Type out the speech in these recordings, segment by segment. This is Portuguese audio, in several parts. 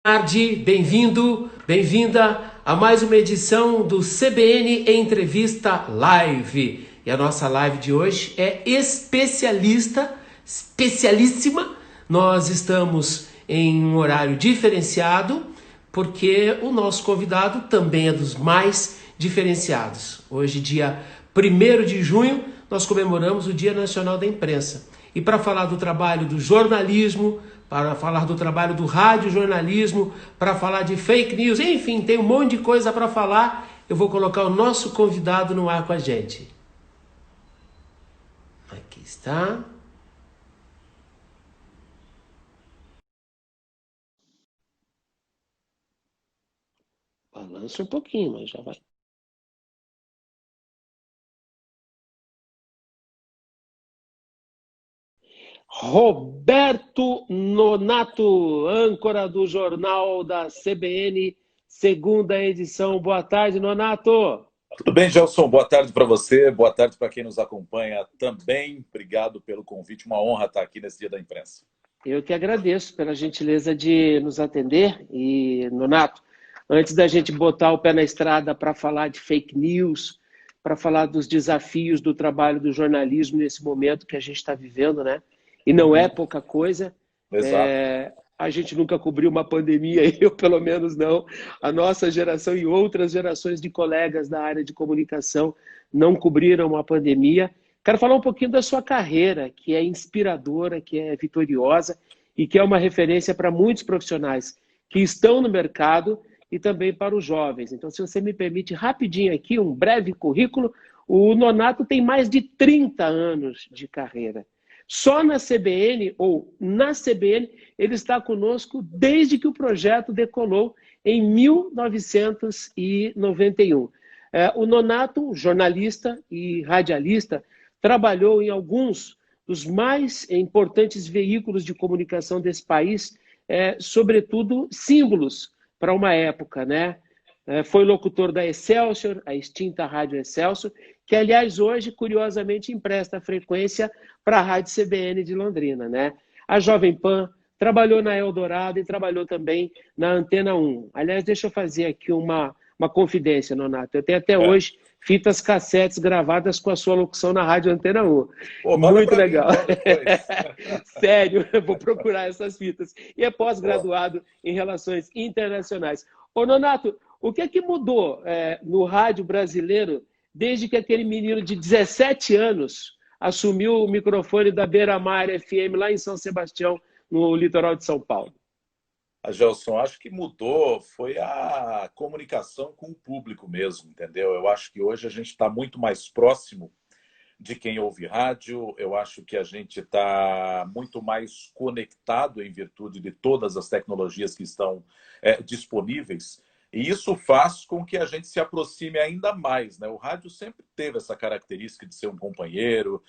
Tarde, bem-vindo, bem-vinda a mais uma edição do CBN Entrevista Live. E a nossa live de hoje é especialíssima. Nós estamos em um horário diferenciado, porque o nosso convidado também é dos mais diferenciados. Hoje, dia 1º de junho, nós comemoramos o Dia Nacional da Imprensa. E para falar do trabalho do jornalismo, para falar do trabalho do radiojornalismo, para falar de fake news, enfim, tem um monte de coisa para falar. Eu vou colocar o nosso convidado no ar com a gente. Aqui está. Balança um pouquinho, mas já vai. Roberto Nonato, âncora do Jornal da CBN, segunda edição. Boa tarde, Nonato. Tudo bem, Gelson? Boa tarde para você, boa tarde para quem nos acompanha também. Obrigado pelo convite, uma honra estar aqui nesse Dia da Imprensa. Eu que agradeço pela gentileza de nos atender. E, Nonato, antes da gente botar o pé na estrada para falar de fake news, para falar dos desafios do trabalho do jornalismo nesse momento que a gente está vivendo, né? E não é pouca coisa. Exato. A gente nunca cobriu uma pandemia, eu pelo menos não. A nossa geração e outras gerações de colegas da área de comunicação não cobriram uma pandemia. Quero falar um pouquinho da sua carreira, que é inspiradora, que é vitoriosa e que é uma referência para muitos profissionais que estão no mercado e também para os jovens. Então, se você me permite rapidinho aqui, um breve currículo, o Nonato tem mais de 30 anos de carreira. Só na CBN, ou na CBN, ele está conosco desde que o projeto decolou em 1991. O Nonato, jornalista e radialista, trabalhou em alguns dos mais importantes veículos de comunicação desse país, sobretudo símbolos para uma época, né? Foi locutor da Excelsior, a extinta Rádio Excelsior, que, aliás, hoje, curiosamente, empresta frequência para a Rádio CBN de Londrina, né? A Jovem Pan trabalhou na Eldorado e trabalhou também na Antena 1. Aliás, deixa eu fazer aqui uma confidência, Nonato. Eu tenho até É. hoje fitas cassetes gravadas com a sua locução na Rádio Antena 1. Pô, manda Muito para mim legal. então depois. Sério, eu vou procurar essas fitas. E é Pô, pós-graduado em Relações Internacionais. Ô, Nonato, o que é que mudou no rádio brasileiro desde que aquele menino de 17 anos assumiu o microfone da Beira-Mar FM lá em São Sebastião, no litoral de São Paulo? a Gelson, acho que mudou foi a comunicação com o público mesmo, entendeu? Eu acho que hoje a gente está muito mais próximo de quem ouve rádio. Eu acho que a gente está muito mais conectado em virtude de todas as tecnologias que estão disponíveis. E isso faz com que a gente se aproxime ainda mais, né? O rádio sempre teve essa característica de ser um companheiro,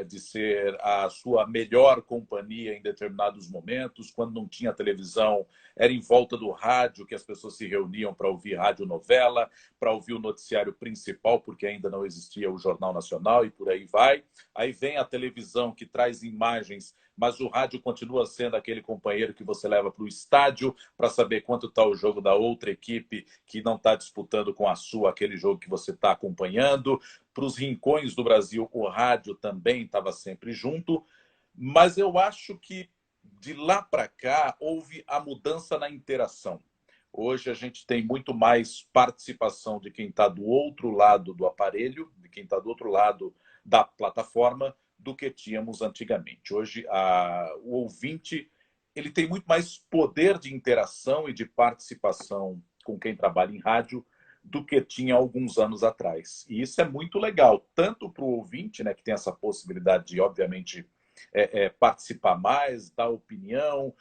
de ser a sua melhor companhia em determinados momentos. Quando não tinha televisão, era em volta do rádio que as pessoas se reuniam para ouvir radionovela, para ouvir o noticiário principal, porque ainda não existia o Jornal Nacional e por aí vai. Aí vem a televisão que traz imagens, mas o rádio continua sendo aquele companheiro que você leva para o estádio para saber quanto está o jogo da outra equipe que não está disputando com a sua aquele jogo que você está acompanhando. Para os rincões do Brasil, o rádio também estava sempre junto, mas eu acho que de lá para cá houve a mudança na interação. Hoje a gente tem muito mais participação de quem está do outro lado do aparelho, de quem está do outro lado da plataforma, do que tínhamos antigamente. Hoje o ouvinte ele tem muito mais poder de interação e de participação com quem trabalha em rádio do que tinha alguns anos atrás. E isso é muito legal, tanto para o ouvinte, né, que tem essa possibilidade de, obviamente, participar mais, dar opinião,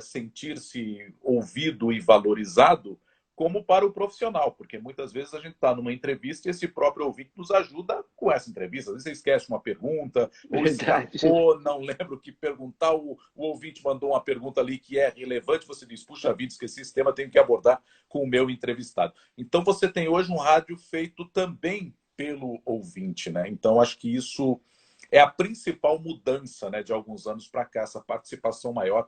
sentir-se ouvido e valorizado, como para o profissional, porque muitas vezes a gente está numa entrevista e esse próprio ouvinte nos ajuda com essa entrevista. Às vezes você esquece uma pergunta, ou Verdade. escapou, não lembro o que perguntar, o ouvinte mandou uma pergunta ali que é relevante, você diz, puxa vida, esqueci esse tema, tenho que abordar com o meu entrevistado. Então você tem hoje um rádio feito também pelo ouvinte, né? Então acho que isso é a principal mudança, né, de alguns anos para cá, essa participação maior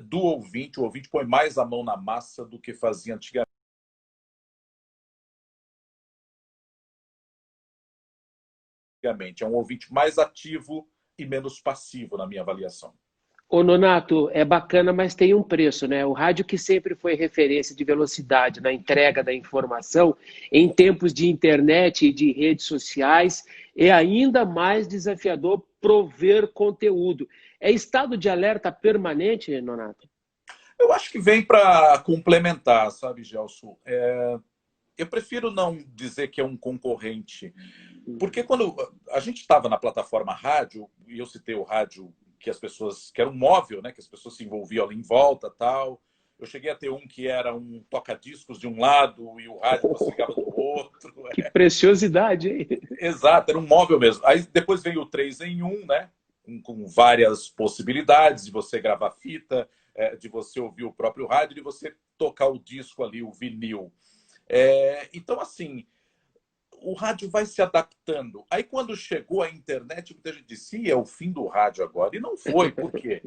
do ouvinte. O ouvinte põe mais a mão na massa do que fazia antigamente. É um ouvinte mais ativo e menos passivo, na minha avaliação. Ô, Nonato, é bacana, mas tem um preço, né? O rádio que sempre foi referência de velocidade na entrega da informação, em tempos de internet e de redes sociais, é ainda mais desafiador prover conteúdo. É estado de alerta permanente, Nonato? Eu acho que vem para complementar, sabe, Gelson? Eu prefiro não dizer que é um concorrente, porque quando a gente estava na plataforma rádio, e eu citei o rádio que as pessoas, que era um móvel, né, que as pessoas se envolviam ali em volta, tal. Eu cheguei a ter um que era um toca-discos de um lado e o rádio você ligava do outro. Que preciosidade, hein? Exato, era um móvel mesmo. Aí depois veio o 3 em 1, né, com várias possibilidades de você gravar fita, de você ouvir o próprio rádio, de você tocar o disco ali, o vinil. Então, assim, o rádio vai se adaptando. Aí, quando chegou a internet, muita gente disse, é o fim do rádio agora. E não foi. Por quê?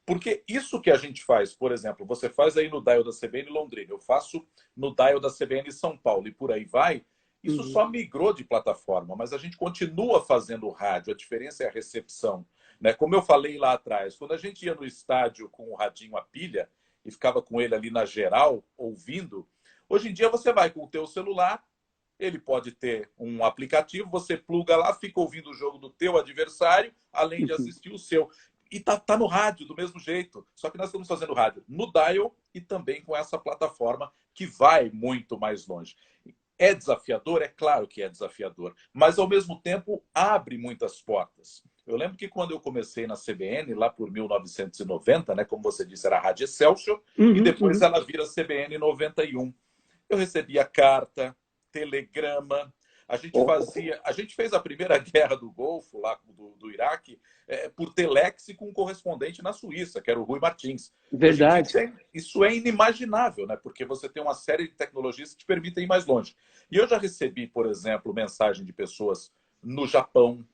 Porque isso que a gente faz, por exemplo, você faz aí no dial da CBN Londrina, eu faço no dial da CBN São Paulo e por aí vai, isso só migrou de plataforma, mas a gente continua fazendo rádio, a diferença é a recepção. Né? Como eu falei lá atrás, quando a gente ia no estádio com o radinho a pilha e ficava com ele ali na geral, ouvindo, hoje em dia você vai com o teu celular, ele pode ter um aplicativo, você pluga lá, fica ouvindo o jogo do teu adversário, além de assistir o seu. E tá no rádio do mesmo jeito. Só que nós estamos fazendo rádio no dial e também com essa plataforma que vai muito mais longe. É desafiador? É claro que é desafiador. Mas, ao mesmo tempo, abre muitas portas. Eu lembro que quando eu comecei na CBN, lá por 1990, né, como você disse, era a Rádio Excelsior, e depois ela vira CBN 91. Eu recebia carta, telegrama. A gente fez a primeira guerra do Golfo, lá do Iraque, por telex e com um correspondente na Suíça, que era o Rui Martins. Verdade. Hoje em dia, isso é inimaginável, né? Porque você tem uma série de tecnologias que te permitem ir mais longe. E eu já recebi, por exemplo, mensagem de pessoas no Japão,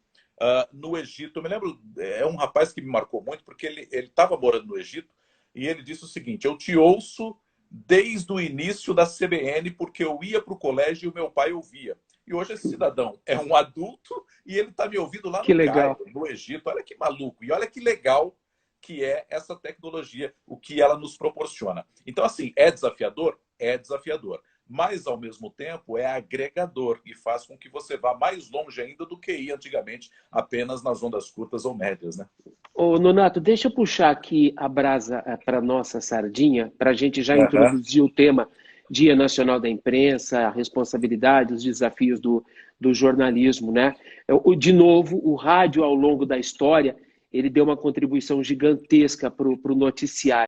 no Egito. Eu me lembro, um rapaz que me marcou muito, porque ele estava morando no Egito, e ele disse o seguinte, eu te ouço desde o início da CBN, porque eu ia para o colégio e o meu pai ouvia. E hoje esse cidadão é um adulto e ele está me ouvindo lá no Cairo, no Egito. Olha que maluco. E olha que legal que é essa tecnologia, o que ela nos proporciona. Então, assim, é desafiador? É desafiador. Mas, ao mesmo tempo, é agregador e faz com que você vá mais longe ainda do que ia antigamente apenas nas ondas curtas ou médias, né? Ô, Nonato, deixa eu puxar aqui a brasa para nossa sardinha, para a gente já introduzir o tema Dia Nacional da Imprensa, a responsabilidade, os desafios do jornalismo, né? De novo, o rádio, ao longo da história, ele deu uma contribuição gigantesca para o noticiário.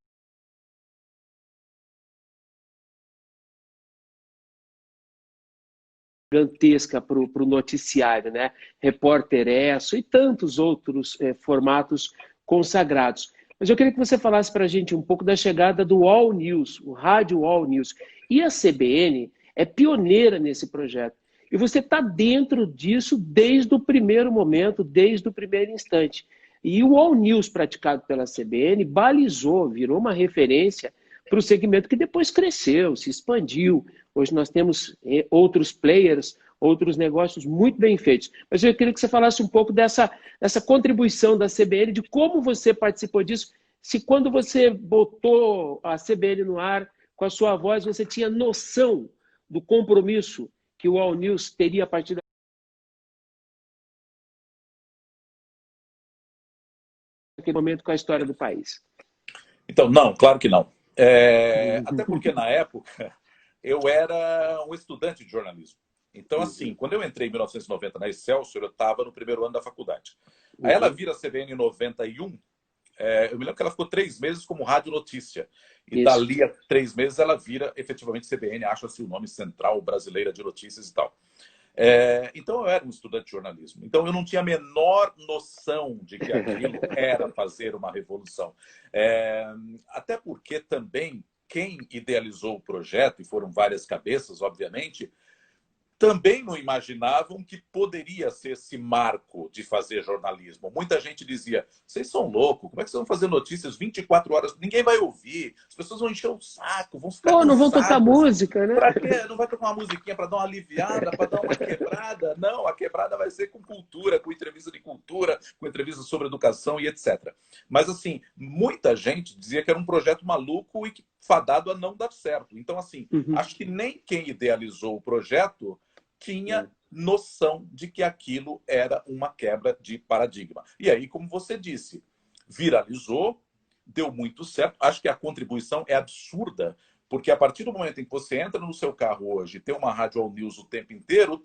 Gigantesca para o noticiário, né? Repórter Esso e tantos outros formatos consagrados. Mas eu queria que você falasse para a gente um pouco da chegada do All News, o Rádio All News. E a CBN é pioneira nesse projeto. E você está dentro disso desde o primeiro momento, desde o primeiro instante. E o All News praticado pela CBN balizou, virou uma referência para o segmento que depois cresceu, se expandiu. Hoje nós temos outros players, outros negócios muito bem feitos. Mas eu queria que você falasse um pouco dessa contribuição da CBN, de como você participou disso, se quando você botou a CBN no ar, com a sua voz, você tinha noção do compromisso que o All News teria a partir daquele momento com a história do país. Então, não, claro que não. Até porque, na época, eu era um estudante de jornalismo. Então, assim, quando eu entrei em 1990 na Excelsior, eu estava no primeiro ano da faculdade. Aí ela vira a CBN em 91. Eu me lembro que ela ficou 3 meses como Rádio Notícia. E dali a 3 meses ela vira efetivamente CBN, acha-se o nome Central Brasileira de Notícias e tal. Então eu era um estudante de jornalismo. Então eu não tinha a menor noção de que aquilo era fazer uma revolução. Até porque também quem idealizou o projeto, e foram várias cabeças, obviamente, também não imaginavam que poderia ser esse marco de fazer jornalismo. Muita gente dizia, vocês são loucos, como é que vocês vão fazer notícias 24 horas? Ninguém vai ouvir, as pessoas vão encher o saco, vão ficar Pô, não vão tocar cansadas. música, né? Para quê? Não vai tocar uma musiquinha para dar uma aliviada, para dar uma quebrada? Não, a quebrada vai ser com cultura, com entrevista de cultura, com entrevista sobre educação e etc. Mas, assim, muita gente dizia que era um projeto maluco e que fadado a não dar certo. Então, assim, acho que nem quem idealizou o projeto tinha noção de que aquilo era uma quebra de paradigma. E aí, como você disse, viralizou, deu muito certo. Acho que a contribuição é absurda, porque a partir do momento em que você entra no seu carro hoje e tem uma rádio all news o tempo inteiro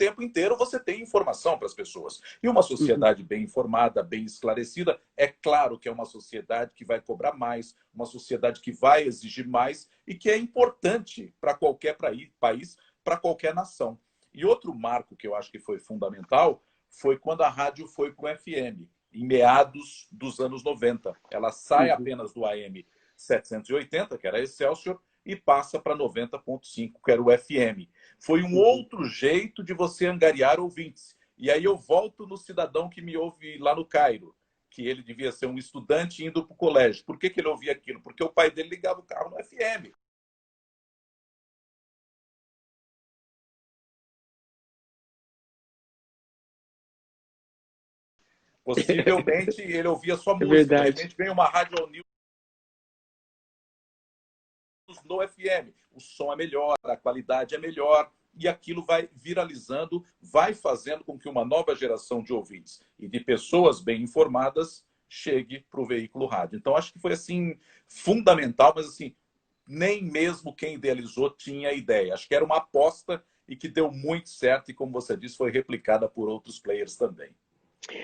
você tem informação para as pessoas. E uma sociedade bem informada, bem esclarecida, é claro que é uma sociedade que vai cobrar mais, uma sociedade que vai exigir mais e que é importante para qualquer país, para qualquer nação. E outro marco que eu acho que foi fundamental foi quando a rádio foi para o FM, em meados dos anos 90. Ela sai apenas do AM 780, que era Excelsior, e passa para 90.5, que era o FM. Foi um outro jeito de você angariar ouvintes. E aí eu volto no cidadão que me ouve lá no Cairo, que ele devia ser um estudante indo para o colégio. Por que ele ouvia aquilo? Porque o pai dele ligava o carro no FM. Possivelmente ele ouvia sua música. De repente vem uma rádio all news no FM. O som é melhor, a qualidade é melhor, e aquilo vai viralizando, vai fazendo com que uma nova geração de ouvintes e de pessoas bem informadas chegue para o veículo rádio. Então, acho que foi assim fundamental, mas assim, nem mesmo quem idealizou tinha ideia. Acho que era uma aposta e que deu muito certo, e como você disse, foi replicada por outros players também.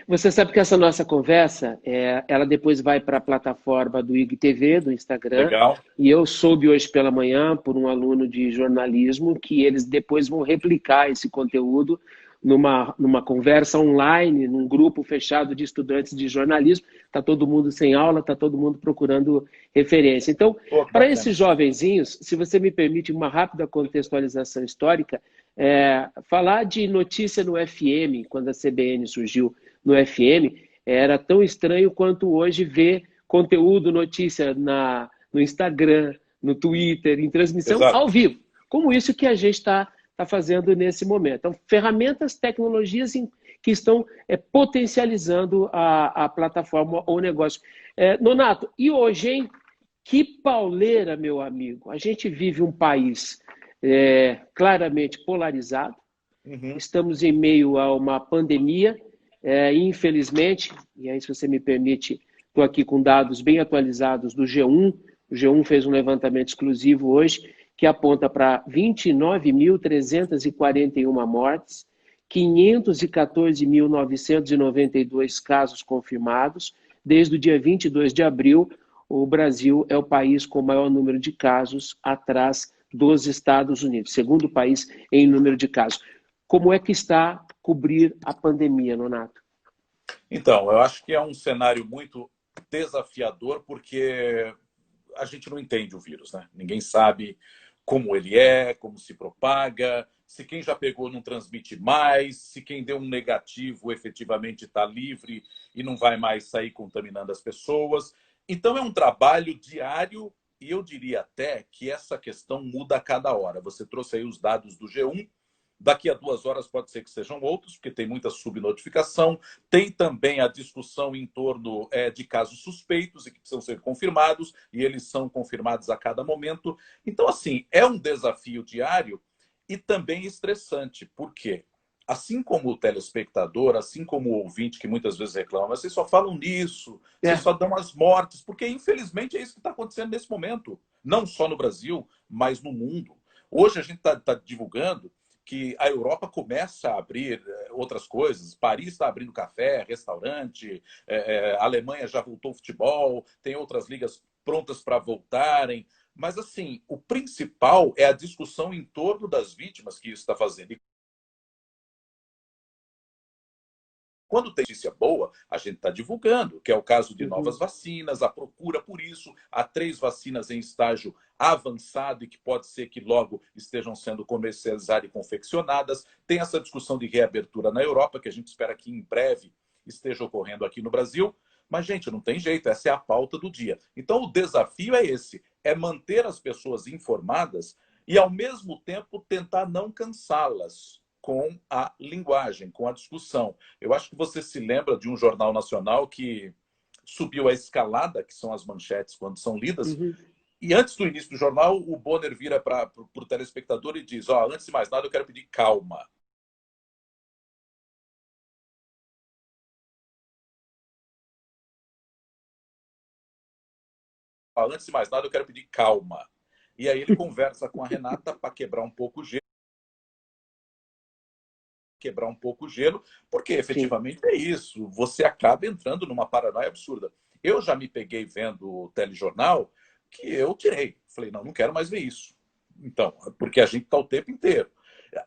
Você sabe que essa nossa conversa, ela depois vai para a plataforma do IGTV, do Instagram. Legal. E eu soube hoje pela manhã, por um aluno de jornalismo, que eles depois vão replicar esse conteúdo numa conversa online, num grupo fechado de estudantes de jornalismo. Está todo mundo sem aula, está todo mundo procurando referência. Então, para esses jovenzinhos, se você me permite uma rápida contextualização histórica, falar de notícia no FM, quando a CBN surgiu no FM, era tão estranho quanto hoje ver conteúdo, notícia no Instagram, no Twitter, em transmissão ao vivo. Como isso que a gente está fazendo nesse momento. Então, ferramentas, tecnologias que estão potencializando a plataforma ou o negócio. Nonato, e hoje, hein? Que pauleira, meu amigo. A gente vive um país claramente polarizado. Estamos em meio a uma pandemia. Infelizmente, e aí se você me permite, estou aqui com dados bem atualizados do G1. O G1 fez um levantamento exclusivo hoje que aponta para 29.341 mortes, 514.992 casos confirmados. Desde o dia 22 de abril, o Brasil é o país com o maior número de casos, atrás dos Estados Unidos, segundo país em número de casos. Como é que está cobrir a pandemia, Nonato? Então, eu acho que é um cenário muito desafiador, porque a gente não entende o vírus, né? Ninguém sabe como ele é, como se propaga, se quem já pegou não transmite mais, se quem deu um negativo efetivamente está livre e não vai mais sair contaminando as pessoas. Então, é um trabalho diário, e eu diria até que essa questão muda a cada hora. Você trouxe aí os dados do G1. Daqui a 2 horas pode ser que sejam outros, porque tem muita subnotificação. Tem também a discussão em torno de casos suspeitos e que precisam ser confirmados, e eles são confirmados a cada momento. Então, assim, é um desafio diário e também estressante. Por quê? Assim como o telespectador, assim como o ouvinte que muitas vezes reclama, mas vocês só falam nisso, vocês só dão as mortes, porque infelizmente é isso que está acontecendo nesse momento. Não só no Brasil, mas no mundo. Hoje a gente está divulgando que a Europa começa a abrir outras coisas. Paris está abrindo café, restaurante, a Alemanha já voltou ao futebol, tem outras ligas prontas para voltarem. Mas, assim, o principal é a discussão em torno das vítimas que isso está fazendo. Quando tem notícia boa, a gente está divulgando, que é o caso de novas Uhum. vacinas, a procura por isso, há 3 vacinas em estágio avançado e que pode ser que logo estejam sendo comercializadas e confeccionadas. Tem essa discussão de reabertura na Europa, que a gente espera que em breve esteja ocorrendo aqui no Brasil. Mas, gente, não tem jeito, essa é a pauta do dia. Então, o desafio é esse, é manter as pessoas informadas e, ao mesmo tempo, tentar não cansá-las com a linguagem, com a discussão. Eu acho que você se lembra de um jornal nacional que subiu a escalada, que são as manchetes quando são lidas, Uhum. e antes do início do jornal, o Bonner vira para o telespectador e diz: antes de mais nada, eu quero pedir calma. Antes de mais nada, eu quero pedir calma. E aí ele conversa com a Renata para quebrar um pouco o gelo, porque Sim. efetivamente é isso. Você acaba entrando numa paranoia absurda. Eu já me peguei vendo o telejornal que eu tirei. Falei, não quero mais ver isso. Então, porque a gente está o tempo inteiro.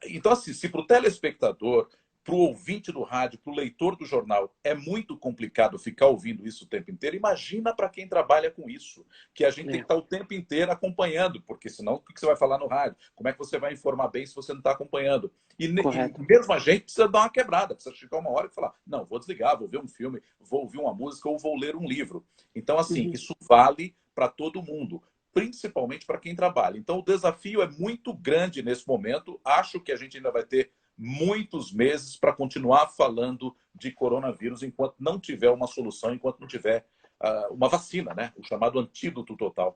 Então, assim, se para o telespectador, para o ouvinte do rádio, para o leitor do jornal, é muito complicado ficar ouvindo isso o tempo inteiro, imagina para quem trabalha com isso, que a gente tem que É, estar o tempo inteiro acompanhando, porque senão o que você vai falar no rádio? Como é que você vai informar bem se você não está acompanhando? E correto. mesmo a gente precisa dar uma quebrada, precisa chegar uma hora e falar, não, vou desligar, vou ver um filme, vou ouvir uma música ou vou ler um livro. Então, assim, Uhum. isso vale para todo mundo, principalmente para quem trabalha. Então, o desafio é muito grande nesse momento. Acho que a gente ainda vai ter muitos meses para continuar falando de coronavírus enquanto não tiver uma solução, enquanto não tiver uma vacina, né? O chamado antídoto total.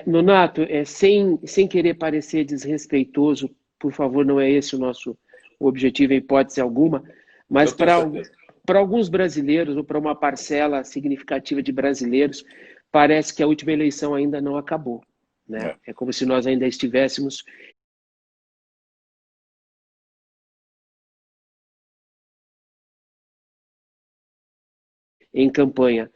Nonato, sem querer parecer desrespeitoso, por favor, não é esse o nosso objetivo, em hipótese alguma, mas Eu tenho certeza. para alguns brasileiros, ou para uma parcela significativa de brasileiros, parece que a última eleição ainda não acabou, né? É. É como se nós ainda estivéssemos em campanha.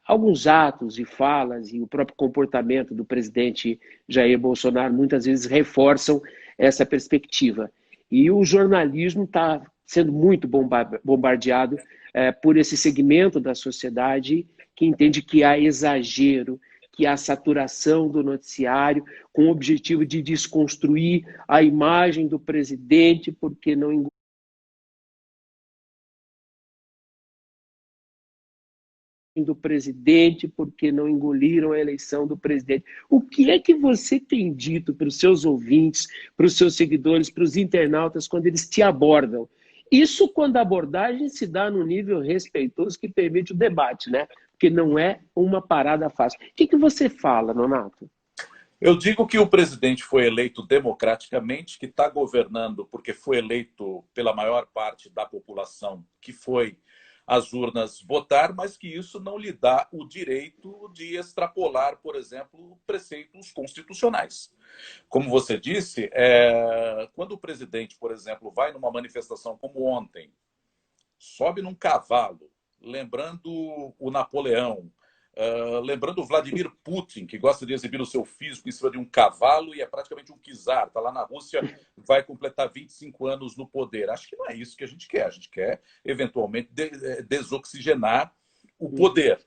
Alguns atos e falas e o próprio comportamento do presidente Jair Bolsonaro muitas vezes reforçam essa perspectiva. E o jornalismo está sendo muito bombardeado por esse segmento da sociedade que entende que há exagero, que há saturação do noticiário com o objetivo de desconstruir a imagem do presidente porque não do presidente porque não engoliram a eleição do presidente. O que é que você tem dito para os seus ouvintes, para os seus seguidores, para os internautas quando eles te abordam? Isso quando a abordagem se dá no nível respeitoso que permite o debate, né? Porque não é uma parada fácil. O que você fala, Nonato? Eu digo que o presidente foi eleito democraticamente, que está governando porque foi eleito pela maior parte da população que foi às urnas votar, mas que isso não lhe dá o direito de extrapolar, por exemplo, preceitos constitucionais. Como você disse, quando o presidente, por exemplo, vai numa manifestação como ontem, sobe num cavalo, lembrando o Napoleão, lembrando o Vladimir Putin, que gosta de exibir o seu físico em cima de um cavalo e é praticamente um czar, está lá na Rússia, vai completar 25 anos no poder. Acho que não é isso que a gente quer. A gente quer, eventualmente, desoxigenar o poder.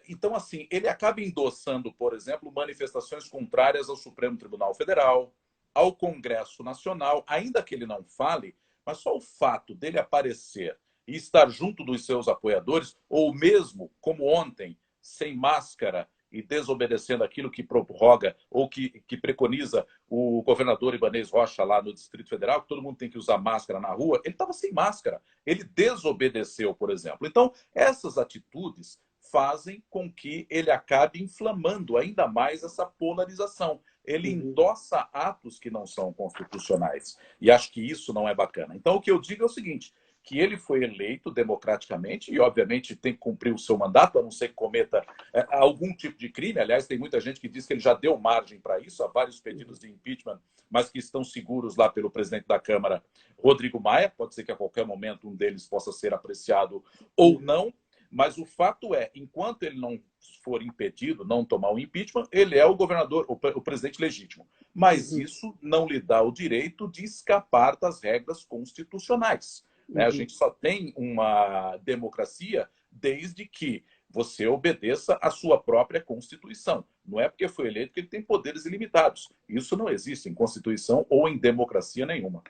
Então, assim, ele acaba endossando, por exemplo, manifestações contrárias ao Supremo Tribunal Federal, ao Congresso Nacional, ainda que ele não fale, mas só o fato dele aparecer e estar junto dos seus apoiadores, ou mesmo, como ontem, sem máscara e desobedecendo aquilo que prorroga ou que preconiza o governador Ibanez Rocha lá no Distrito Federal, que todo mundo tem que usar máscara na rua, ele estava sem máscara. Ele desobedeceu, por exemplo. Então, essas atitudes fazem com que ele acabe inflamando ainda mais essa polarização. Ele Uhum. endossa atos que não são constitucionais. E acho que isso não é bacana. Então, o que eu digo é o seguinte: que ele foi eleito democraticamente e, obviamente, tem que cumprir o seu mandato, a não ser que cometa algum tipo de crime. Aliás, tem muita gente que diz que ele já deu margem para isso, há vários pedidos de impeachment, mas que estão seguros lá pelo presidente da Câmara, Rodrigo Maia. Pode ser que a qualquer momento um deles possa ser apreciado ou não, mas o fato é, enquanto ele não for impedido, não tomar o impeachment, ele é o governador, o presidente legítimo. Mas Uhum. isso não lhe dá o direito de escapar das regras constitucionais. né? A gente só tem uma democracia desde que você obedeça à sua própria Constituição. Não é porque foi eleito que ele tem poderes ilimitados. Isso não existe em Constituição ou em democracia nenhuma.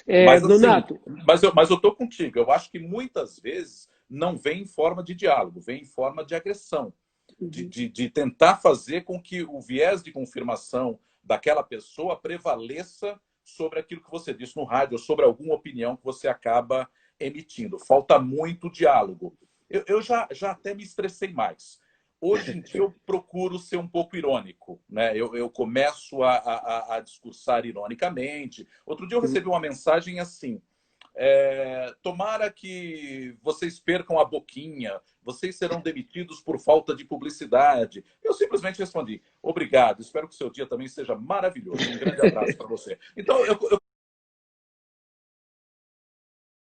Mas assim, Donato. mas eu estou contigo. Eu acho que muitas vezes não vem em forma de diálogo, vem em forma de agressão. De tentar fazer com que o viés de confirmação daquela pessoa prevaleça sobre aquilo que você disse no rádio, ou sobre alguma opinião que você acaba emitindo. Falta muito diálogo. Eu já até me estressei mais. Hoje em dia eu procuro ser um pouco irônico, né? Eu começo a discursar ironicamente. Outro dia eu recebi uma mensagem assim: tomara que vocês percam a boquinha, vocês serão demitidos por falta de publicidade. Eu simplesmente respondi: obrigado, espero que o seu dia também seja maravilhoso. Um grande abraço para você. Então eu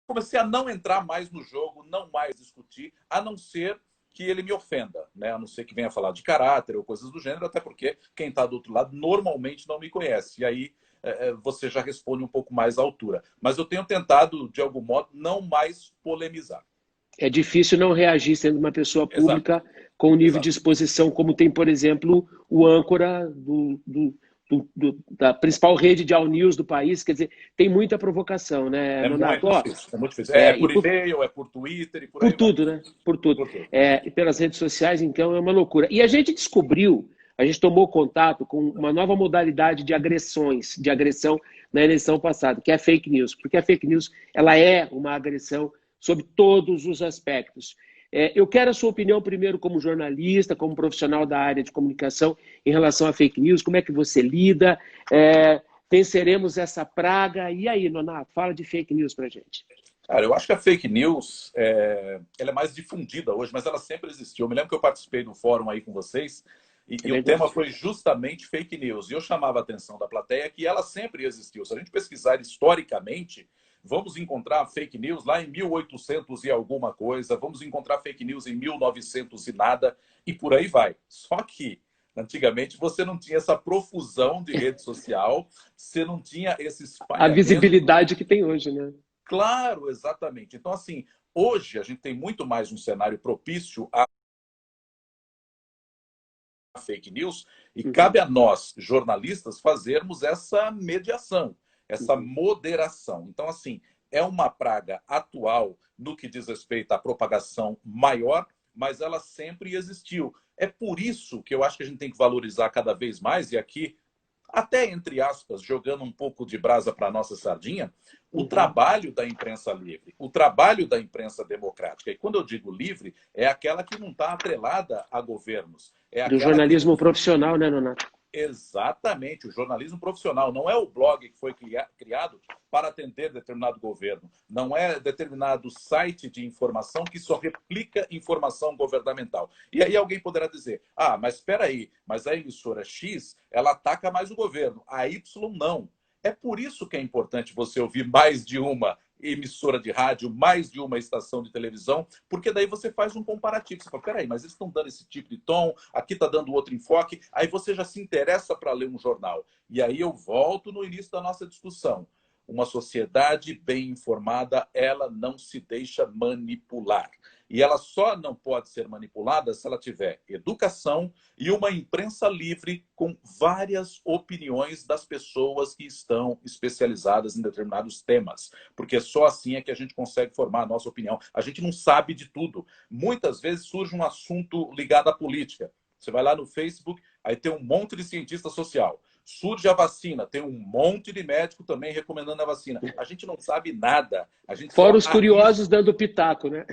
comecei a não entrar mais no jogo, não mais discutir, a não ser que ele me ofenda, né? A não ser que venha falar de caráter ou coisas do gênero, até porque quem está do outro lado normalmente não me conhece. E aí você já responde um pouco mais à altura. Mas eu tenho tentado, de algum modo, não mais polemizar. É difícil não reagir sendo uma pessoa Exato. pública com um nível de Exato. exposição, como tem, por exemplo, o âncora da principal rede de all news do país. Quer dizer, tem muita provocação, né, Nonato? Muito difícil, é muito difícil. É por e-mail, é por Twitter e por aí tudo, vai. né? Por tudo. Por tudo. E pelas redes sociais, então, é uma loucura. E a gente descobriu, a gente tomou contato com uma nova modalidade de agressões, de agressão na eleição passada, que é a fake news. Porque a fake news, ela é uma agressão sob todos os aspectos. Eu quero a sua opinião primeiro como jornalista, como profissional da área de comunicação em relação à fake news. Como é que você lida? Venceremos essa praga? E aí, Nonato, fala de fake news pra gente. Cara, eu acho que a fake news ela é mais difundida hoje, mas ela sempre existiu. Eu me lembro que eu participei do fórum aí com vocês e o tema foi justamente fake news. E eu chamava a atenção da plateia que ela sempre existiu. Se a gente pesquisar historicamente, vamos encontrar fake news lá em 1800 e alguma coisa, vamos encontrar fake news em 1900 e nada, e por aí vai. Só que antigamente você não tinha essa profusão de rede social, você não tinha esse A espalhamento. visibilidade que tem hoje, né? Claro, exatamente. Então, assim, hoje a gente tem muito mais um cenário propício a fake news e cabe a nós, jornalistas, fazermos essa mediação, essa moderação. Então, assim, é uma praga atual no que diz respeito à propagação maior, mas ela sempre existiu. É por isso que eu acho que a gente tem que valorizar cada vez mais, e aqui até entre aspas, jogando um pouco de brasa para a nossa sardinha, o trabalho da imprensa livre, o trabalho da imprensa democrática. E quando eu digo livre, é aquela que não está atrelada a governos. Do jornalismo profissional, né, Nonato? Exatamente, o jornalismo profissional. Não é o blog que foi criado para atender determinado governo. Não é determinado site de informação que só replica informação governamental. E aí alguém poderá dizer, mas espera aí, mas a emissora X, ela ataca mais o governo, a Y não. É por isso que é importante você ouvir mais de uma emissora de rádio, mais de uma estação de televisão, porque daí você faz um comparativo. Você fala, peraí, mas eles estão dando esse tipo de tom, aqui está dando outro enfoque, aí você já se interessa para ler um jornal. E aí eu volto no início da nossa discussão. Uma sociedade bem informada, ela não se deixa manipular. E ela só não pode ser manipulada se ela tiver educação e uma imprensa livre com várias opiniões das pessoas que estão especializadas em determinados temas. Porque só assim é que a gente consegue formar a nossa opinião. A gente não sabe de tudo. Muitas vezes surge um assunto ligado à política. Você vai lá no Facebook, aí tem um monte de cientista social. Surge a vacina, tem um monte de médico também recomendando a vacina. A gente não sabe nada. A gente Fora só os curiosos dando pitaco, né?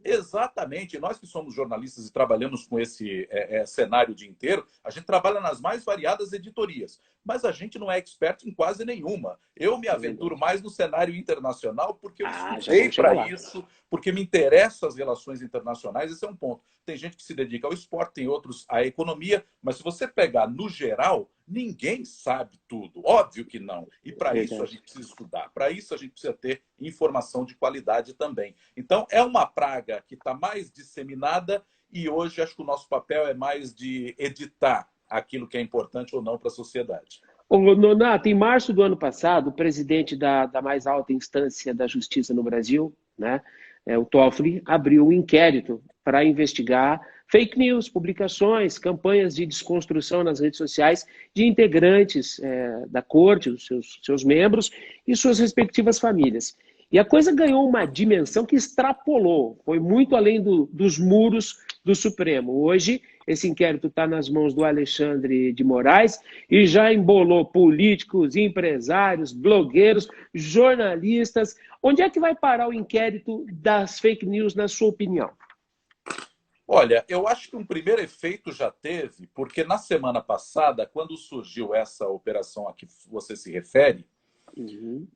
Exatamente. Nós que somos jornalistas e trabalhamos com esse cenário o dia inteiro, a gente trabalha nas mais variadas editorias, mas a gente não é expert em quase nenhuma. Eu me aventuro mais no cenário internacional porque eu estudei para isso, porque me interessam as relações internacionais. Esse é um ponto. Tem gente que se dedica ao esporte, tem outros à economia, mas se você pegar no geral, ninguém sabe tudo. Óbvio que não. E para isso a gente precisa estudar. Para isso a gente precisa ter informação de qualidade também. Então, é uma praga que está mais disseminada e hoje acho que o nosso papel é mais de editar aquilo que é importante ou não para a sociedade. Ô, Nonato, em março do ano passado, o presidente da mais alta instância da justiça no Brasil, né, o Toffoli, abriu um inquérito para investigar fake news, publicações, campanhas de desconstrução nas redes sociais de integrantes da corte, os seus membros e suas respectivas famílias. E a coisa ganhou uma dimensão que extrapolou, foi muito além dos muros do Supremo. Hoje, esse inquérito está nas mãos do Alexandre de Moraes e já embolou políticos, empresários, blogueiros, jornalistas. Onde é que vai parar o inquérito das fake news, na sua opinião? Olha, eu acho que um primeiro efeito já teve, porque na semana passada, quando surgiu essa operação a que você se refere, Uhum.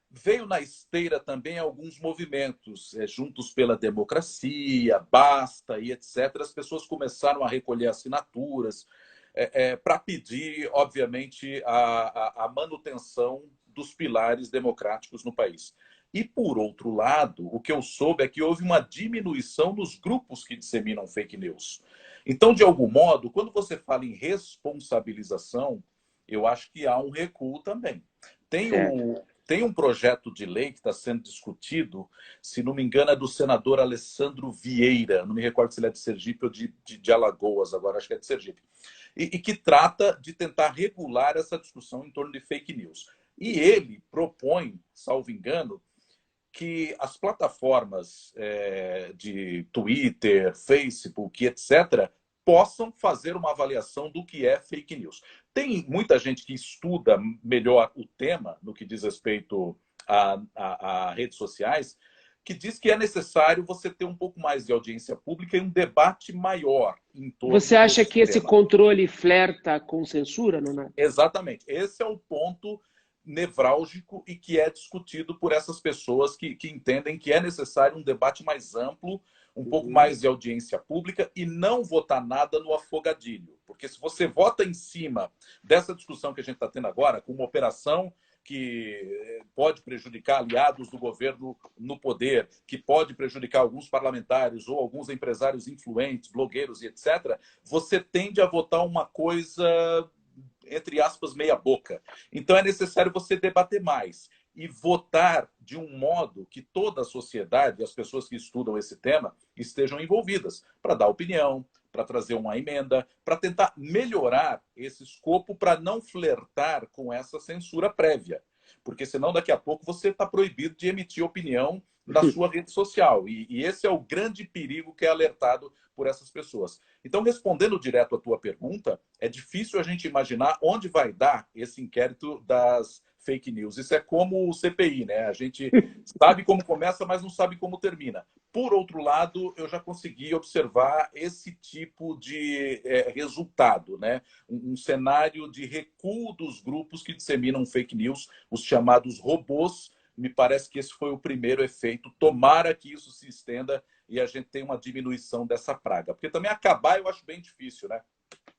veio na esteira também alguns movimentos, Juntos pela Democracia, Basta e etc. As pessoas começaram a recolher assinaturas para pedir, obviamente, a manutenção dos pilares democráticos no país. E, por outro lado, o que eu soube é que houve uma diminuição nos grupos que disseminam fake news. Então, de algum modo, quando você fala em responsabilização, eu acho que há um recuo também. Tem Certo. um, tem um projeto de lei que está sendo discutido, se não me engano, é do senador Alessandro Vieira, não me recordo se ele é de Sergipe ou de Alagoas, agora acho que é de Sergipe, e que trata de tentar regular essa discussão em torno de fake news. E ele propõe, salvo engano, que as plataformas de Twitter, Facebook, etc., possam fazer uma avaliação do que é fake news. Tem muita gente que estuda melhor o tema no que diz respeito a redes sociais, que diz que é necessário você ter um pouco mais de audiência pública e um debate maior em Você torno acha desse que esse tema. controle flerta com censura, Nonato? Exatamente. Esse é o ponto nevrálgico e que é discutido por essas pessoas que entendem que é necessário um debate mais amplo, um pouco Uhum. mais de audiência pública e não votar nada no afogadilho. Porque se você vota em cima dessa discussão que a gente está tendo agora, com uma operação que pode prejudicar aliados do governo no poder, que pode prejudicar alguns parlamentares ou alguns empresários influentes, blogueiros e etc., você tende a votar uma coisa, entre aspas, meia boca. Então é necessário você debater mais e votar de um modo que toda a sociedade, as pessoas que estudam esse tema, estejam envolvidas, para dar opinião, para trazer uma emenda, para tentar melhorar esse escopo, para não flertar com essa censura prévia. Porque senão daqui a pouco você está proibido de emitir opinião na sua rede social. E esse é o grande perigo que é alertado por essas pessoas. Então, respondendo direto à tua pergunta, é difícil a gente imaginar onde vai dar esse inquérito das fake news. Isso é como o CPI, né? A gente sabe como começa, mas não sabe como termina. Por outro lado, eu já consegui observar esse tipo de resultado, né? Um cenário de recuo dos grupos que disseminam fake news, os chamados robôs. Me parece que esse foi o primeiro efeito. Tomara que isso se estenda e a gente tenha uma diminuição dessa praga. Porque também acabar eu acho bem difícil, né?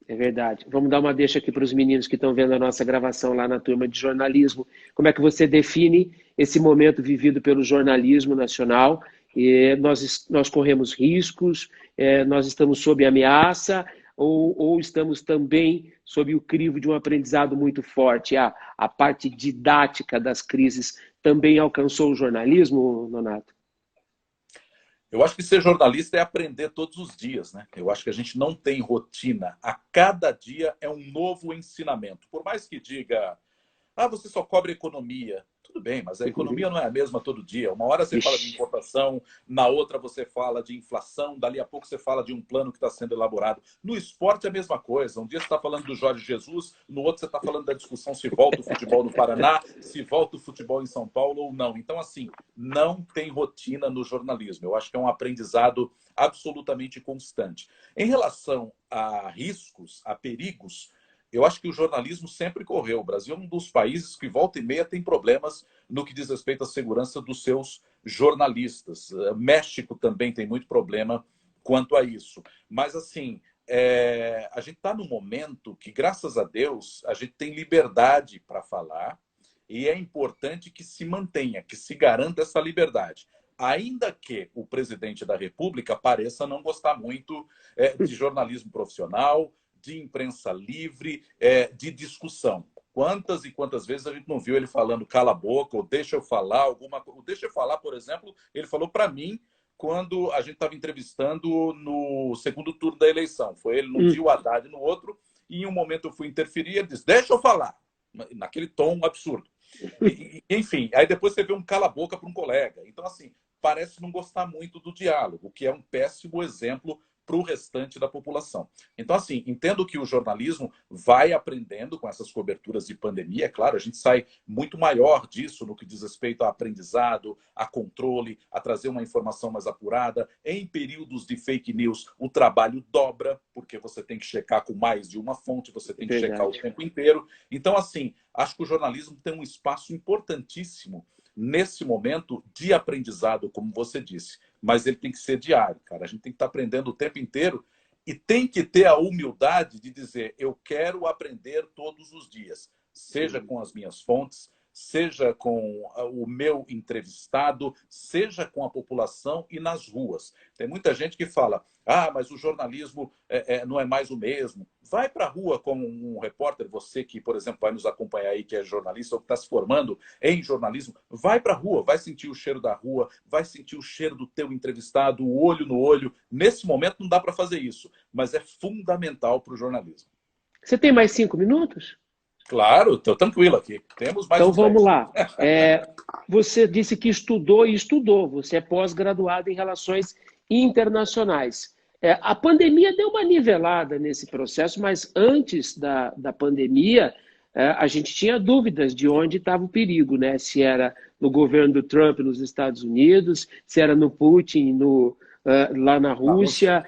É verdade. Vamos dar uma deixa aqui para os meninos que estão vendo a nossa gravação lá na turma de jornalismo. Como é que você define esse momento vivido pelo jornalismo nacional? Nós corremos riscos, nós estamos sob ameaça ou estamos também sob o crivo de um aprendizado muito forte? A parte didática das crises também alcançou o jornalismo, Nonato? Eu acho que ser jornalista é aprender todos os dias, né? Eu acho que a gente não tem rotina. A cada dia é um novo ensinamento. Por mais que diga, você só cobre economia. Tudo bem, mas a economia não é a mesma todo dia. Uma hora você fala de Ixi. importação, na outra você fala de inflação, dali a pouco você fala de um plano que está sendo elaborado. No esporte é a mesma coisa. Um dia você está falando do Jorge Jesus, no outro você está falando da discussão se volta o futebol no Paraná, se volta o futebol em São Paulo ou não. Então, assim, não tem rotina no jornalismo. Eu acho que é um aprendizado absolutamente constante. Em relação a riscos, a perigos, eu acho que o jornalismo sempre correu. O Brasil é um dos países que, volta e meia, tem problemas no que diz respeito à segurança dos seus jornalistas. México também tem muito problema quanto a isso. Mas, assim, a gente está num momento que, graças a Deus, a gente tem liberdade para falar e é importante que se mantenha, que se garanta essa liberdade. Ainda que o presidente da República pareça não gostar muito de jornalismo profissional, de imprensa livre, de discussão. Quantas e quantas vezes a gente não viu ele falando cala a boca, ou deixa eu falar, alguma coisa. Deixa eu falar, por exemplo, ele falou para mim quando a gente estava entrevistando no segundo turno da eleição. Foi ele num dia, o Haddad no outro, e em um momento eu fui interferir e ele disse, deixa eu falar, naquele tom absurdo. Enfim, aí depois você vê um cala-boca para um colega. Então, assim, parece não gostar muito do diálogo, o que é um péssimo exemplo para o restante da população. Então, assim, entendo que o jornalismo vai aprendendo com essas coberturas de pandemia. É claro, a gente sai muito maior disso no que diz respeito a aprendizado, a controle, a trazer uma informação mais apurada. Em períodos de fake news, o trabalho dobra, porque você tem que checar com mais de uma fonte, você tem que checar o tempo inteiro. Então, assim, acho que o jornalismo tem um espaço importantíssimo nesse momento de aprendizado, como você disse. Mas ele tem que ser diário, cara. A gente tem que estar aprendendo o tempo inteiro e tem que ter a humildade de dizer eu quero aprender todos os dias, seja com as minhas fontes, seja com o meu entrevistado, seja com a população e nas ruas. Tem muita gente que fala, mas o jornalismo não é mais o mesmo. Vai para a rua como um repórter, você que, por exemplo, vai nos acompanhar aí, que é jornalista ou que está se formando em jornalismo, vai para a rua, vai sentir o cheiro da rua, vai sentir o cheiro do teu entrevistado, o olho no olho. Nesse momento não dá para fazer isso, mas é fundamental para o jornalismo. Você tem mais 5 minutos? Claro, estou tranquilo aqui. Temos mais Então uns vamos 10. lá. Você disse que estudou e estudou. Você é pós-graduado em Relações Internacionais. A pandemia deu uma nivelada nesse processo, mas antes da pandemia, a gente tinha dúvidas de onde estava o perigo, né? Se era no governo do Trump nos Estados Unidos, se era no Putin lá na Rússia.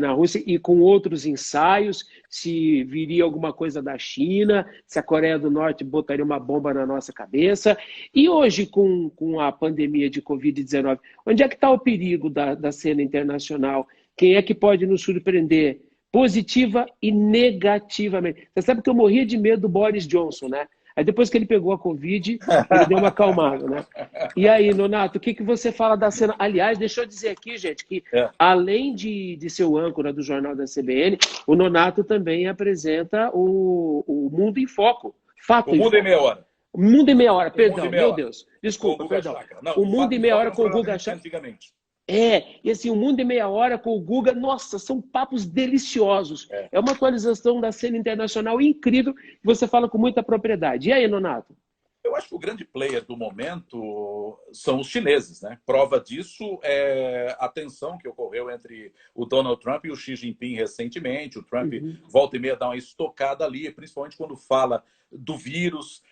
Na Rússia e com outros ensaios, se viria alguma coisa da China, se a Coreia do Norte botaria uma bomba na nossa cabeça. E hoje, com a pandemia de Covid-19, onde é que está o perigo da cena internacional? Quem é que pode nos surpreender positiva e negativamente? Você sabe que eu morria de medo do Boris Johnson, né? Aí depois que ele pegou a Covid, ele deu uma acalmada, né? E aí, Nonato, o que você fala da cena? Aliás, deixa eu dizer aqui, gente, que além de ser o âncora do Jornal da CBN, o Nonato também apresenta o Mundo em Foco. Fato o Mundo em Meia Hora. O Mundo em Meia Hora, perdão, meu Deus. Desculpa, perdão. Não, o Mundo em Meia Hora com o Guga Chakra. Antigamente. E assim, o Mundo em Meia Hora com o Guga, nossa, são papos deliciosos. É uma atualização da cena internacional incrível, que você fala com muita propriedade. E aí, Nonato? Eu acho que o grande player do momento são os chineses, né? Prova disso é a tensão que ocorreu entre o Donald Trump e o Xi Jinping recentemente. O Trump volta e meia dá uma estocada ali, principalmente quando fala do vírus.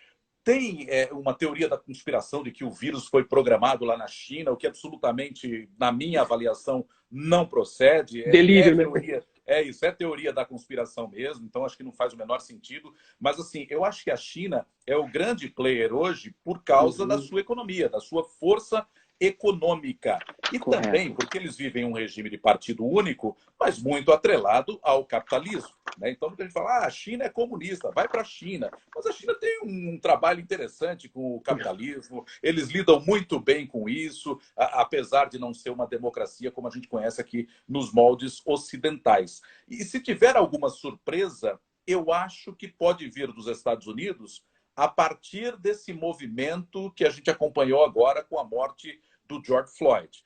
Tem uma teoria da conspiração de que o vírus foi programado lá na China, o que absolutamente, na minha avaliação, não procede. Delírio, né? É teoria da conspiração mesmo, então acho que não faz o menor sentido. Mas, assim, eu acho que a China é o grande player hoje por causa da sua economia, da sua força econômica. E também porque eles vivem um regime de partido único, mas muito atrelado ao capitalismo. Né? Então, muita gente fala, a China é comunista, vai para a China. Mas a China tem um trabalho interessante com o capitalismo, eles lidam muito bem com isso, apesar de não ser uma democracia como a gente conhece aqui nos moldes ocidentais. E se tiver alguma surpresa, eu acho que pode vir dos Estados Unidos a partir desse movimento que a gente acompanhou agora com a morte do George Floyd.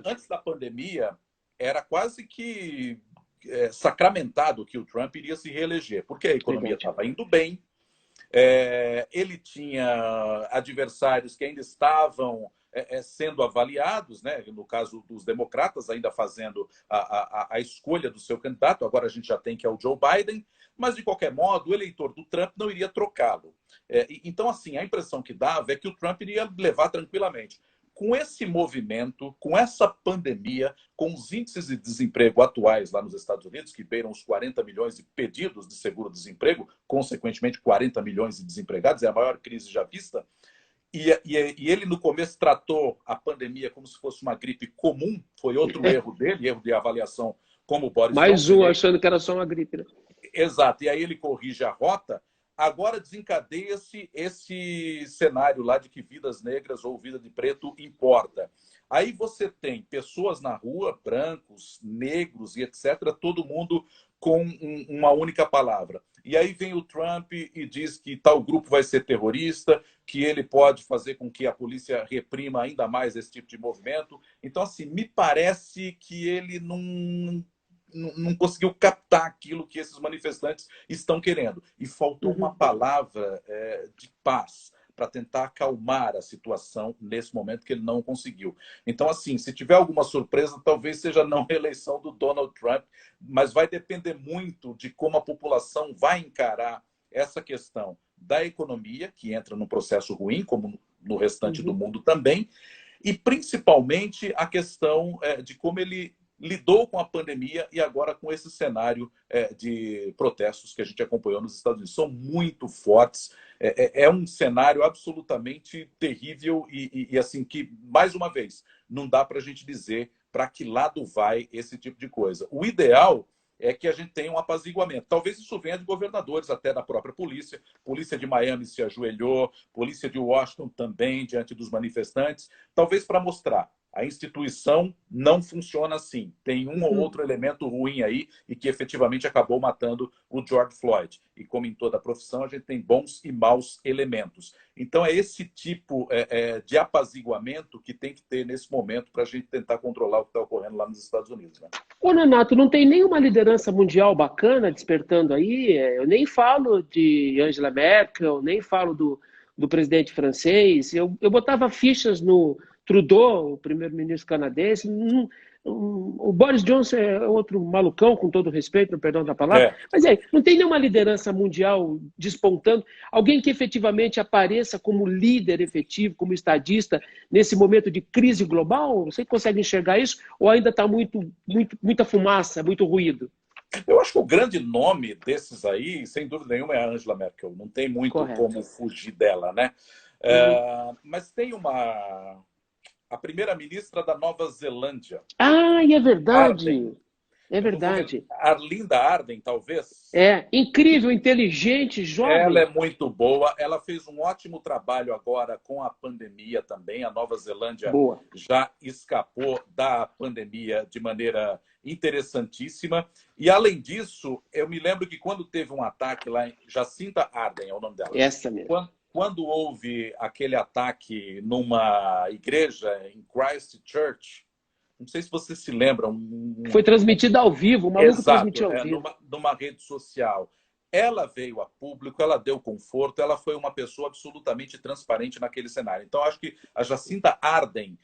Antes da pandemia, era quase que sacramentado que o Trump iria se reeleger, porque a economia estava indo bem, ele tinha adversários que ainda estavam sendo avaliados, né? No caso dos democratas, ainda fazendo a escolha do seu candidato, agora a gente já tem que é o Joe Biden, mas, de qualquer modo, o eleitor do Trump não iria trocá-lo. Então, assim, a impressão que dava é que o Trump iria levar tranquilamente. Com esse movimento, com essa pandemia, com os índices de desemprego atuais lá nos Estados Unidos, que beiram os 40 milhões de pedidos de seguro-desemprego, consequentemente 40 milhões de desempregados, é a maior crise já vista, e ele, no começo, tratou a pandemia como se fosse uma gripe comum, foi outro erro dele, erro de avaliação, como o Boris Mais Johnson. Achando que era só uma gripe, né? Exato, e aí ele corrige a rota. Agora desencadeia-se esse cenário lá de que vidas negras ou vida de preto importa. Aí você tem pessoas na rua, brancos, negros e etc., todo mundo com uma única palavra. e aí vem o Trump e diz que tal grupo vai ser terrorista, que ele pode fazer com que a polícia reprima ainda mais esse tipo de movimento. Então, assim, me parece que ele não conseguiu captar aquilo que esses manifestantes estão querendo. E faltou uma palavra de paz para tentar acalmar a situação nesse momento que ele não conseguiu. Então, assim, se tiver alguma surpresa, talvez seja não a eleição do Donald Trump, mas vai depender muito de como a população vai encarar essa questão da economia, que entra num processo ruim, como no restante do mundo também, e principalmente a questão de como ele lidou com a pandemia e agora com esse cenário de protestos que a gente acompanhou nos Estados Unidos. São muito fortes. É um cenário absolutamente terrível e assim, que, mais uma vez, não dá para a gente dizer para que lado vai esse tipo de coisa. O ideal é que a gente tenha um apaziguamento. Talvez isso venha de governadores, até da própria polícia. Polícia de Miami se ajoelhou, polícia de Washington também, diante dos manifestantes. Talvez para mostrar. A instituição não funciona assim. Tem um ou outro elemento ruim aí e que efetivamente acabou matando o George Floyd. E como em toda a profissão, a gente tem bons e maus elementos. Então é esse tipo de apaziguamento que tem que ter nesse momento para a gente tentar controlar o que está ocorrendo lá nos Estados Unidos. Né? Ô, Nonato, não tem nenhuma liderança mundial bacana despertando aí? Eu nem falo de Angela Merkel, nem falo do presidente francês. Eu botava fichas no Trudeau, o primeiro-ministro canadense. O Boris Johnson é outro malucão, com todo respeito, no perdão da palavra. Mas não tem nenhuma liderança mundial despontando. Alguém que efetivamente apareça como líder efetivo, como estadista, nesse momento de crise global? Você consegue enxergar isso? Ou ainda está muita fumaça, muito ruído? Eu acho que o grande nome desses aí, sem dúvida nenhuma, é a Angela Merkel. Não tem muito como fugir dela, né? Mas tem a primeira-ministra da Nova Zelândia. Ah, é verdade. Ardern. É verdade. Arlinda Ardern, talvez. Incrível, inteligente, jovem. Ela é muito boa. Ela fez um ótimo trabalho agora com a pandemia também. A Nova Zelândia já escapou da pandemia de maneira interessantíssima. E, além disso, eu me lembro que quando teve um ataque lá em Jacinda Ardern, é o nome dela. Essa mesmo. Quando houve aquele ataque numa igreja em Christchurch, não sei se você se lembra. Foi transmitido ao vivo, o maluco transmitiu ao vivo. Numa rede social. Ela veio a público, ela deu conforto, ela foi uma pessoa absolutamente transparente naquele cenário. Então, acho que a Jacinda Ardern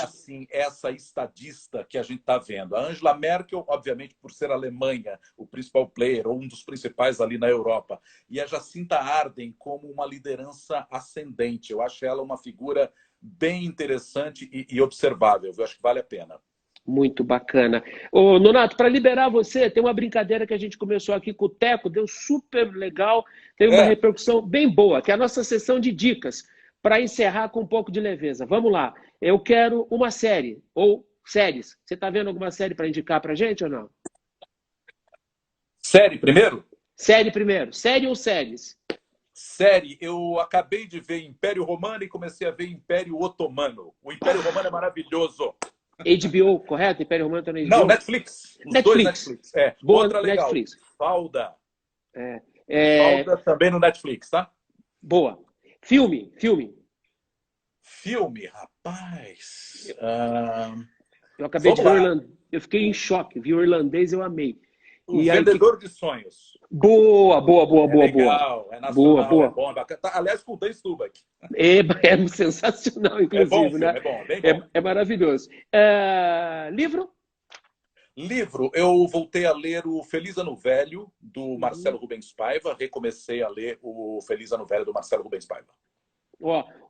assim, essa estadista que a gente está vendo. A Angela Merkel, obviamente, por ser a Alemanha, o principal player, ou um dos principais ali na Europa. E a Jacinda Ardern como uma liderança ascendente. Eu acho ela uma figura bem interessante e observável. Eu acho que vale a pena. Muito bacana. Ô, Nonato, para liberar você, tem uma brincadeira que a gente começou aqui com o Teco, deu super legal, teve uma repercussão bem boa, que é a nossa sessão de dicas, para encerrar com um pouco de leveza. Vamos lá. Eu quero uma série, ou séries. Você está vendo alguma série para indicar para a gente ou não? Série primeiro? Série primeiro. Série ou séries? Série. Eu acabei de ver Império Romano e comecei a ver Império Otomano. O Império Romano é maravilhoso. HBO, correto? Império Romano está na HBO? Não, Netflix. Os dois Netflix. Boa, outra legal. Netflix. Falda. Falda também no Netflix, tá? Boa. Filme. Filme, rapaz. Eu acabei de ver Irlandês. Eu fiquei em choque. Vi o Irlandês, eu amei. O Vendedor de Sonhos. Boa. Legal, é nacional, boa. É bom. Aliás, com o Dan Stubach. É sensacional, inclusive. É bom, bem bom. É maravilhoso. Livro? Livro, eu voltei a ler o Feliz Ano Velho, do Marcelo Rubens Paiva. Recomecei a ler o Feliz Ano Velho, do Marcelo Rubens Paiva.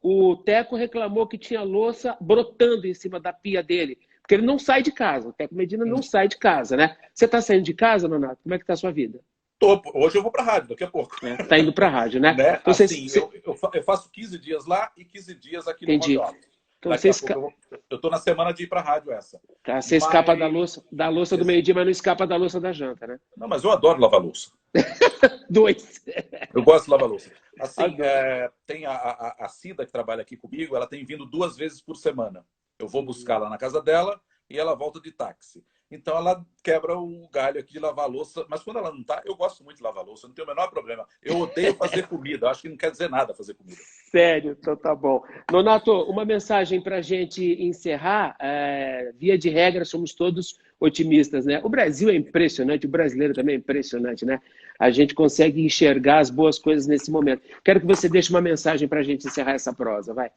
O Teco reclamou que tinha louça brotando em cima da pia dele, porque ele não sai de casa. O Teco Medina não sai de casa, né? Você está saindo de casa, Nonato? Como é que está a sua vida? Hoje eu vou para a rádio, daqui a pouco. Está indo para a rádio, né? Então, assim, eu faço 15 dias lá e 15 dias aqui no Radial. Então, eu estou na semana de ir para a rádio essa. Você escapa da louça do meio-dia, mas não escapa da louça da janta, né? Não, mas eu adoro lavar louça. 2. Eu gosto de lavar louça. Assim, tem a Cida, que trabalha aqui comigo, ela tem vindo 2 vezes por semana. Eu vou buscar lá na casa dela e ela volta de táxi. Então ela quebra o galho aqui de lavar a louça. Mas quando ela não está, eu gosto muito de lavar a louça, não tenho o menor problema. Eu odeio fazer comida, eu acho que não quer dizer nada fazer comida. Sério, então tá bom. Nonato, uma mensagem para a gente encerrar. Via de regra, somos todos otimistas, né? O Brasil é impressionante, o brasileiro também é impressionante, né? A gente consegue enxergar as boas coisas nesse momento. Quero que você deixe uma mensagem para a gente encerrar essa prosa, vai.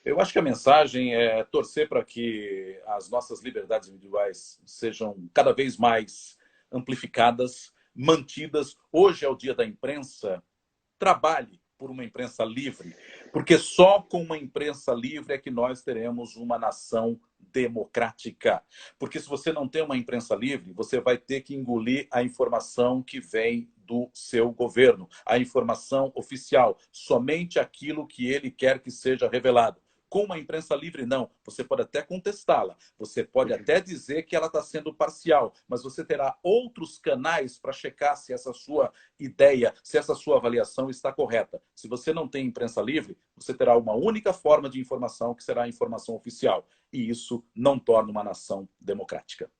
Eu acho que a mensagem é torcer para que as nossas liberdades individuais sejam cada vez mais amplificadas, mantidas. Hoje é o dia da imprensa. Trabalhe por uma imprensa livre, porque só com uma imprensa livre é que nós teremos uma nação democrática. Porque se você não tem uma imprensa livre, você vai ter que engolir a informação que vem do seu governo, a informação oficial, somente aquilo que ele quer que seja revelado. Com uma imprensa livre, não. Você pode até contestá-la, você pode até dizer que ela está sendo parcial, mas você terá outros canais para checar se essa sua ideia, se essa sua avaliação está correta. Se você não tem imprensa livre, você terá uma única forma de informação, que será a informação oficial. E isso não torna uma nação democrática.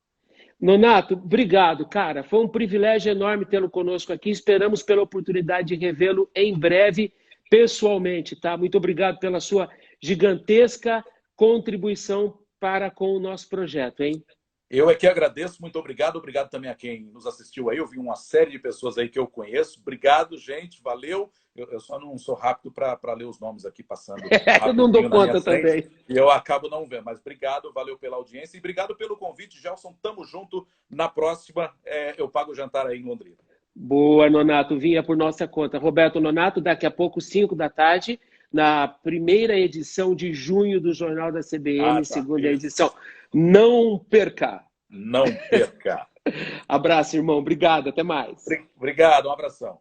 Nonato, obrigado, cara. Foi um privilégio enorme tê-lo conosco aqui. Esperamos pela oportunidade de revê-lo em breve, pessoalmente, tá? Muito obrigado pela sua gigantesca contribuição para com o nosso projeto, hein? Eu é que agradeço, muito obrigado. Obrigado também a quem nos assistiu aí. Eu vi uma série de pessoas aí que eu conheço. Obrigado, gente. Valeu. Eu só não sou rápido para ler os nomes aqui passando. Eu não dou conta também. E eu acabo não vendo. Mas obrigado, valeu pela audiência. E obrigado pelo convite, Gelson. Tamo junto. Na próxima, eu pago o jantar aí em Londrina. Boa, Nonato. Vinha por nossa conta. Roberto Nonato, daqui a pouco, 5 da tarde, na primeira edição de junho do Jornal da CBN, segunda edição. Não perca! Não perca! Abraço, irmão. Obrigado. Até mais. Obrigado. Um abração.